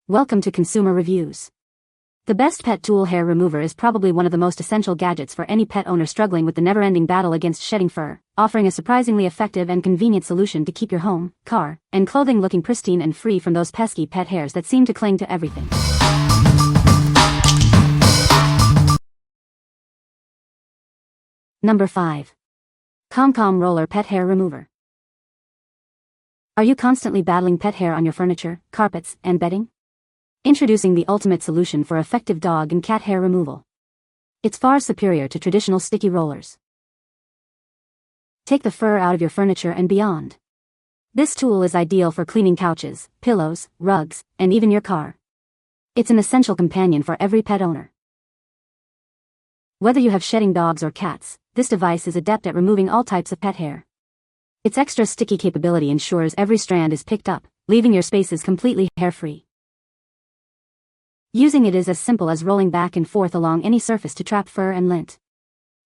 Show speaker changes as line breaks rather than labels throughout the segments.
Welcome to Consumer Reviews. The best pet tool hair remover is probably one of the most essential gadgets for any pet owner struggling with the never-ending battle against shedding fur, offering a surprisingly effective and convenient solution to keep your home, car, and clothing looking pristine and free from those pesky pet hairs that seem to cling to everything. Number 5. ChomChom Roller Pet Hair Remover. Are you constantly battling pet hair on your furniture, carpets, and bedding? Introducing the ultimate solution for effective dog and cat hair removal. It's far superior to traditional sticky rollers. Take the fur out of your furniture and beyond. This tool is ideal for cleaning couches, pillows, rugs, and even your car. It's an essential companion for every pet owner. Whether you have shedding dogs or cats, this device is adept at removing all types of pet hair. Its extra sticky capability ensures every strand is picked up, leaving your spaces completely hair-free. Using it is as simple as rolling back and forth along any surface to trap fur and lint.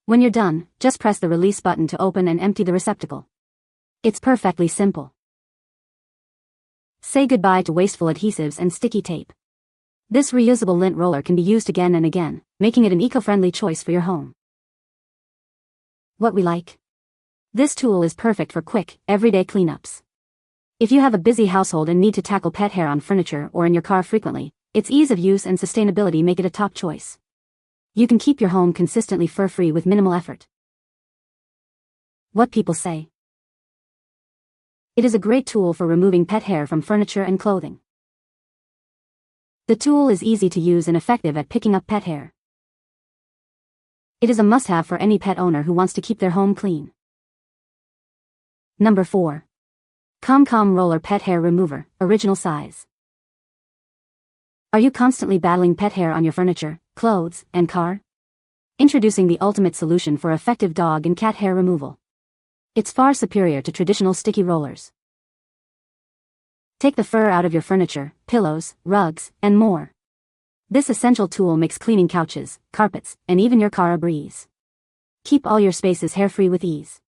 When you're done, just press the release button to open and empty the receptacle. It's perfectly simple. Say goodbye to wasteful adhesives and sticky tape. This reusable lint roller can be used again and again, making it an eco-friendly choice for your home. What we like? This tool is perfect for quick, everyday cleanups. If you have a busy household and need to tackle pet hair on furniture or in your car frequently, its ease of use and sustainability make it a top choice. You can keep your home consistently fur-free with minimal effort. What people say. It is a great tool for removing pet hair from furniture and clothing. The tool is easy to use and effective at picking up pet hair. It is a must-have for any pet owner who wants to keep their home clean. Number 4. ChomChom Roller Pet Hair Remover, Original Size. Are you constantly battling pet hair on your furniture, clothes, and car? Introducing the ultimate solution for effective dog and cat hair removal. It's far superior to traditional sticky rollers. Take the fur out of your furniture, pillows, rugs, and more. This essential tool makes cleaning couches, carpets, and even your car a breeze. Keep all your spaces hair-free with ease.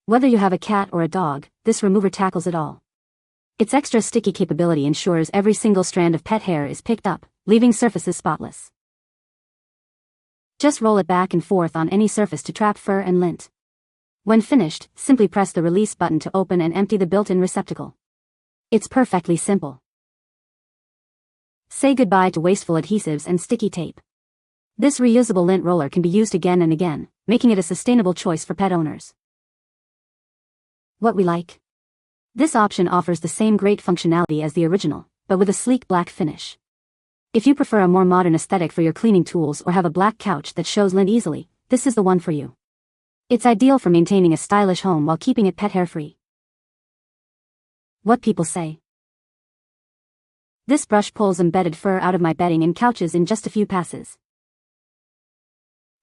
Whether you have a cat or a dog, this remover tackles it all. Its extra sticky capability ensures every single strand of pet hair is picked up, leaving surfaces spotless. Just roll it back and forth on any surface to trap fur and lint. When finished, simply press the release button to open and empty the built-in receptacle. It's perfectly simple. Say goodbye to wasteful adhesives and sticky tape. This reusable lint roller can be used again and again, making it a sustainable choice for pet owners. What we like? This option offers the same great functionality as the original, but with a sleek black finish. If you prefer a more modern aesthetic for your cleaning tools or have a black couch that shows lint easily, this is the one for you. It's ideal for maintaining a stylish home while keeping it pet hair free. What people say. This brush pulls embedded fur out of my bedding and couches in just a few passes.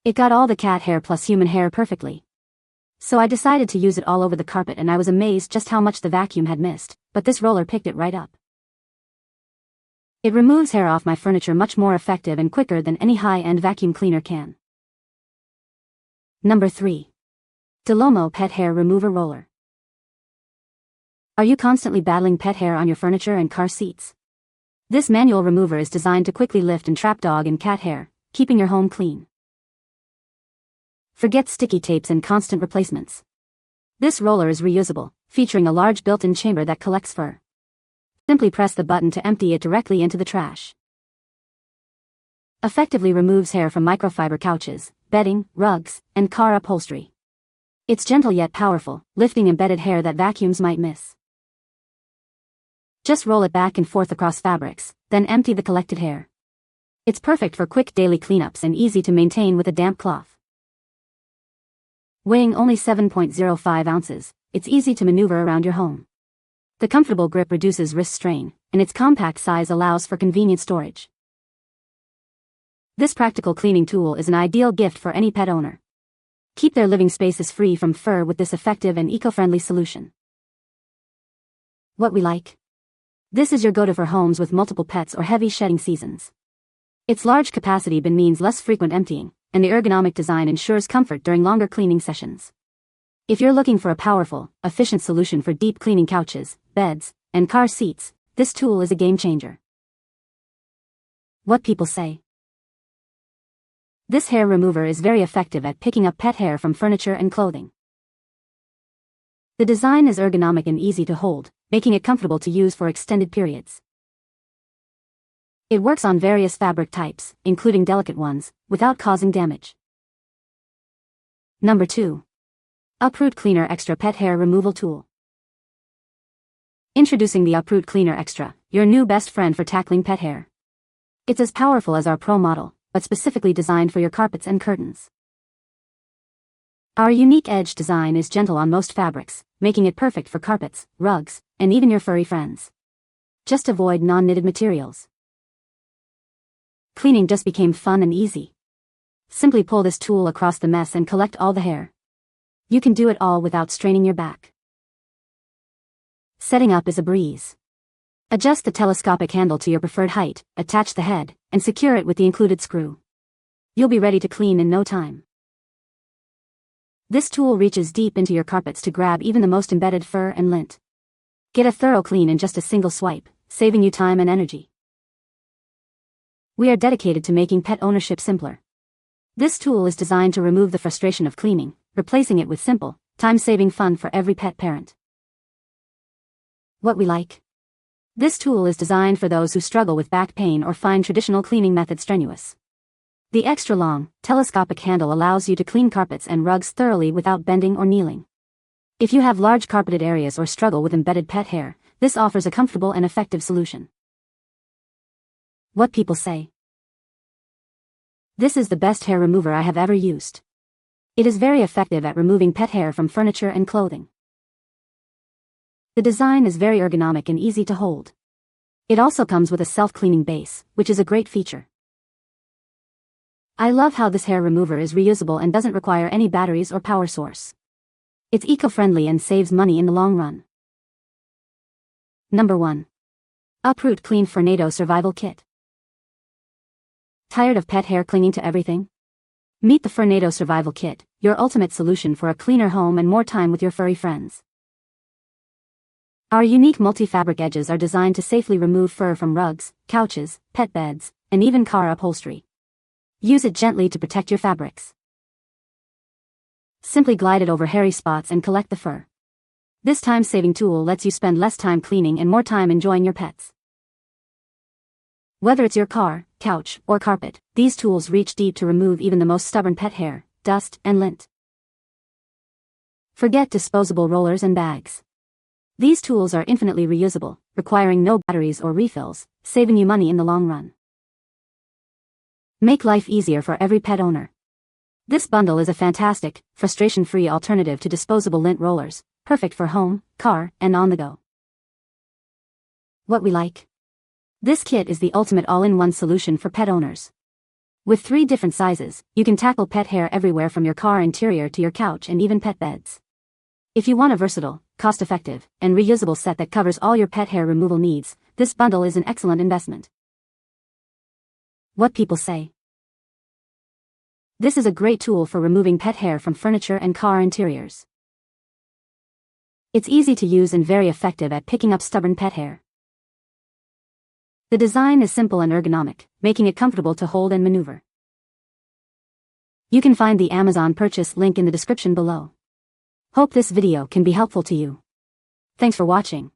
It got all the cat hair plus human hair perfectly. So I decided to use it all over the carpet and I was amazed just how much the vacuum had missed, but this roller picked it right up. It removes hair off my furniture much more effective and quicker than any high-end vacuum cleaner can. Number 3. DELOMO Pet Hair Remover Roller. Are you constantly battling pet hair on your furniture and car seats? This manual remover is designed to quickly lift and trap dog and cat hair, keeping your home clean. Forget sticky tapes and constant replacements. This roller is reusable, featuring a large built-in chamber that collects fur. Simply press the button to empty it directly into the trash. Effectively removes hair from microfiber couches, bedding, rugs, and car upholstery. It's gentle yet powerful, lifting embedded hair that vacuums might miss. Just roll it back and forth across fabrics, then empty the collected hair. It's perfect for quick daily cleanups and easy to maintain with a damp cloth. Weighing only 7.05 ounces, it's easy to maneuver around your home. The comfortable grip reduces wrist strain, and its compact size allows for convenient storage. This practical cleaning tool is an ideal gift for any pet owner. Keep their living spaces free from fur with this effective and eco-friendly solution. What we like? This is your go-to for homes with multiple pets or heavy shedding seasons. Its large capacity bin means less frequent emptying, and the ergonomic design ensures comfort during longer cleaning sessions. If you're looking for a powerful, efficient solution for deep cleaning couches, beds, and car seats, this tool is a game changer. What people say. This hair remover is very effective at picking up pet hair from furniture and clothing. The design is ergonomic and easy to hold, making it comfortable to use for extended periods. It works on various fabric types, including delicate ones, without causing damage. Number 2. Uproot Cleaner Xtra Pet Hair Removal Tool. Introducing the Uproot Cleaner Xtra, your new best friend for tackling pet hair. It's as powerful as our Pro model, but specifically designed for your carpets and curtains. Our unique edge design is gentle on most fabrics, making it perfect for carpets, rugs, and even your furry friends. Just avoid non-knitted materials. Cleaning just became fun and easy. Simply pull this tool across the mess and collect all the hair. You can do it all without straining your back. Setting up is a breeze. Adjust the telescopic handle to your preferred height, attach the head, and secure it with the included screw. You'll be ready to clean in no time. This tool reaches deep into your carpets to grab even the most embedded fur and lint. Get a thorough clean in just a single swipe, saving you time and energy. We are dedicated to making pet ownership simpler. This tool is designed to remove the frustration of cleaning, replacing it with simple, time-saving fun for every pet parent. What we like. This tool is designed for those who struggle with back pain or find traditional cleaning methods strenuous. The extra long, telescopic handle allows you to clean carpets and rugs thoroughly without bending or kneeling. If you have large carpeted areas or struggle with embedded pet hair, this offers a comfortable and effective solution. What people say. This is the best hair remover I have ever used. It is very effective at removing pet hair from furniture and clothing. The design is very ergonomic and easy to hold. It also comes with a self-cleaning base, which is a great feature. I love how this hair remover is reusable and doesn't require any batteries or power source. It's eco-friendly and saves money in the long run. Number 1. Uproot Clean Fur-Nado Survival Kit. Tired of pet hair clinging to everything? Meet the Fur-Nado Survival Kit, your ultimate solution for a cleaner home and more time with your furry friends. Our unique multi-fabric edges are designed to safely remove fur from rugs, couches, pet beds, and even car upholstery. Use it gently to protect your fabrics. Simply glide it over hairy spots and collect the fur. This time-saving tool lets you spend less time cleaning and more time enjoying your pets. Whether it's your car, couch, or carpet, these tools reach deep to remove even the most stubborn pet hair, dust, and lint. Forget disposable rollers and bags. These tools are infinitely reusable, requiring no batteries or refills, saving you money in the long run. Make life easier for every pet owner. This bundle is a fantastic, frustration-free alternative to disposable lint rollers, perfect for home, car, and on the go. What we like. This kit is the ultimate all-in-one solution for pet owners. With 3 different sizes, you can tackle pet hair everywhere from your car interior to your couch and even pet beds. If you want a versatile, cost-effective, and reusable set that covers all your pet hair removal needs, this bundle is an excellent investment. What people say. This is a great tool for removing pet hair from furniture and car interiors. It's easy to use and very effective at picking up stubborn pet hair. The design is simple and ergonomic, making it comfortable to hold and maneuver. You can find the Amazon purchase link in the description below. Hope this video can be helpful to you. Thanks for watching.